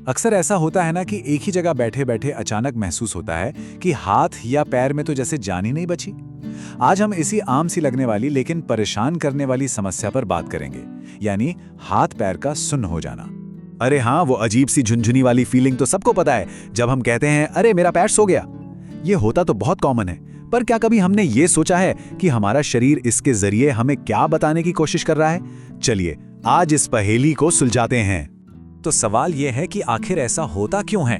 अक्सर ऐसा होता है ना कि एक ही जगह बैठे बैठे अचानक महसूस होता है कि हाथ या पैर में तो जैसे जान ही नहीं बची। आज हम इसी आम सी लगने वाली लेकिन परेशान करने वाली समस्या पर बात करेंगे, यानी हाथ पैर का सुन्न हो जाना। अरे हाँ, वो अजीब सी झुनझुनी वाली फीलिंग तो सबको पता है, जब हम कहते हैं अरे मेरा पैर सो गया। ये होता तो बहुत कॉमन है, पर क्या कभी हमने ये सोचा है कि हमारा शरीर इसके जरिए हमें क्या बताने की कोशिश कर रहा है? चलिए आज इस पहेली को सुलझाते हैं। तो सवाल यह है कि आखिर ऐसा होता क्यों है?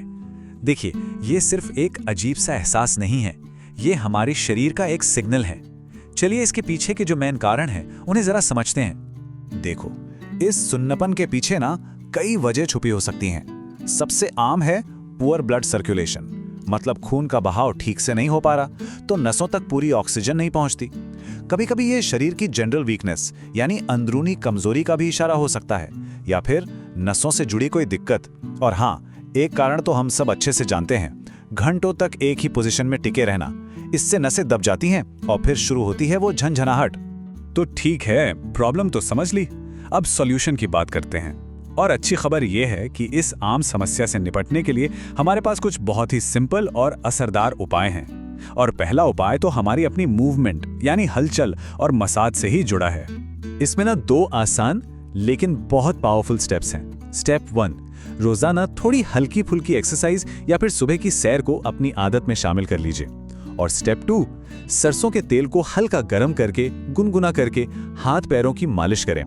देखिए, ये सिर्फ एक अजीब सा एहसास नहीं है, ये हमारे शरीर का एक सिग्नल है। चलिए इसके पीछे के जो मेन कारण हैं उन्हें जरा समझते हैं। देखो, इस सुन्नपन के पीछे ना कई वजह छुपी हो सकती हैं। सबसे आम है पुअर ब्लड सर्कुलेशन, मतलब खून का बहाव ठीक से नहीं हो पा रहा, तो नसों तक पूरी ऑक्सीजन नहीं पहुंचती। कभी कभी ये शरीर की जनरल वीकनेस यानी अंदरूनी कमजोरी का भी इशारा हो सकता है, या फिर नसों से जुड़ी कोई दिक्कत। और हाँ, एक कारण तो हम सब अच्छे से जानते हैं, घंटों तक एक ही पोजीशन में टिके रहना। इससे नसें दब जाती हैं और फिर शुरू होती है वो झनझनाहट। तो ठीक है, प्रॉब्लम तो समझ ली, अब सॉल्यूशन की बात करते हैं। और अच्छी खबर यह है कि इस आम समस्या से निपटने के लिए हमारे पास कुछ बहुत ही सिंपल और असरदार उपाय हैं। और पहला उपाय तो हमारी अपनी मूवमेंट यानी हलचल और मसाज से ही जुड़ा है। इसमें ना दो आसान लेकिन बहुत पावरफुल स्टेप्स हैं। स्टेप 1, रोजाना थोड़ी हल्की फुल्की एक्सरसाइज या फिर सुबह की सैर को अपनी आदत में शामिल कर लीजिए। और स्टेप 2, सरसों के तेल को हल्का गर्म करके गुनगुना करके हाथ पैरों की मालिश करें।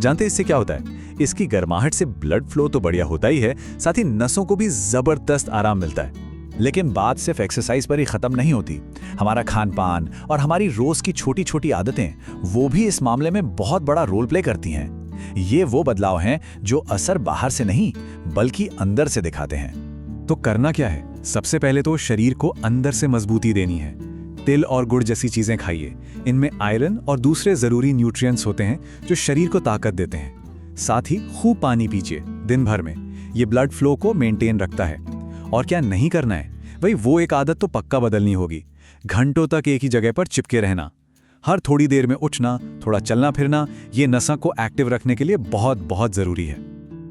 जानते हैं इससे क्या होता है? इसकी गर्माहट से ब्लड फ्लो तो बढ़िया होता ही है, साथ ही नसों को भी जबरदस्त आराम मिलता है। लेकिन बात सिर्फ एक्सरसाइज पर ही खत्म नहीं होती। हमारा खान पान और हमारी रोज की छोटी छोटी आदतें वो भी इस मामले में बहुत बड़ा रोल प्ले करती हैं। ये वो बदलाव हैं जो असर बाहर से नहीं बल्कि अंदर से दिखाते हैं। तो करना क्या है? सबसे पहले तो शरीर को अंदर से मजबूती देनी है। तिल और गुड़ जैसी चीजें खाइए, इनमें आयरन और दूसरे जरूरी न्यूट्रिएंट्स होते हैं जो शरीर को ताकत देते हैं। साथ ही खूब पानी पीजिए दिन भर में, ये ब्लड फ्लो को मेंटेन रखता है। और क्या नहीं करना है? भाई वो एक आदत तो पक्का बदलनी होगी, घंटों तक एक ही जगह पर चिपके रहना। हर थोड़ी देर में उठना, थोड़ा चलना फिरना, ये नसों को एक्टिव रखने के लिए बहुत बहुत जरूरी है।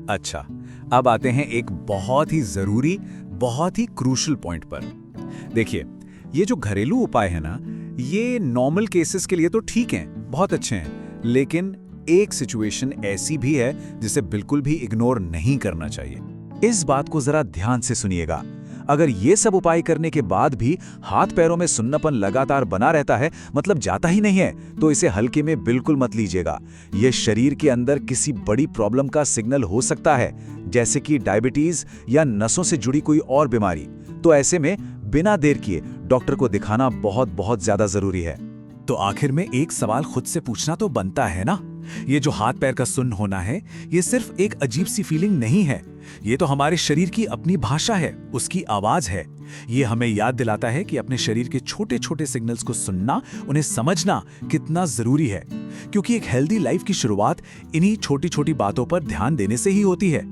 अच्छा, अब आते हैं एक बहुत ही जरूरी, बहुत ही क्रूशल पॉइंट पर। देखिए, ये जो घरेलू उपाय है ना, ये नॉर्मल केसेस के लिए तो ठीक हैं, बहुत अच्छे हैं, लेकिन एक सिचुएशन ऐसी भी है जिसे बिल्कुल भी इग्नोर नहीं करना चाहिए। इस बात को जरा ध्यान से सुनिएगा। अगर ये सब उपाय करने के बाद भी हाथ पैरों में सुन्नापन लगातार बना रहता है, मतलब जाता ही नहीं है, तो इसे हल्के में बिल्कुल मत लीजिएगा। यह शरीर के अंदर किसी बड़ी प्रॉब्लम का सिग्नल हो सकता है, जैसे कि डायबिटीज या नसों से जुड़ी कोई और बीमारी। तो ऐसे में बिना देर किए डॉक्टर को दिखाना बहुत बहुत ज्यादा जरूरी है। तो आखिर में एक सवाल खुद से पूछना तो बनता है ना, ये जो हाथ पैर का सुन्न होना है, ये सिर्फ एक अजीब सी फीलिंग नहीं है, ये तो हमारे शरीर की अपनी भाषा है, उसकी आवाज है। ये हमें याद दिलाता है कि अपने शरीर के छोटे छोटे सिग्नल्स को सुनना, उन्हें समझना कितना जरूरी है, क्योंकि एक हेल्दी लाइफ की शुरुआत इन्हीं छोटी छोटी बातों पर ध्यान देने से ही होती है।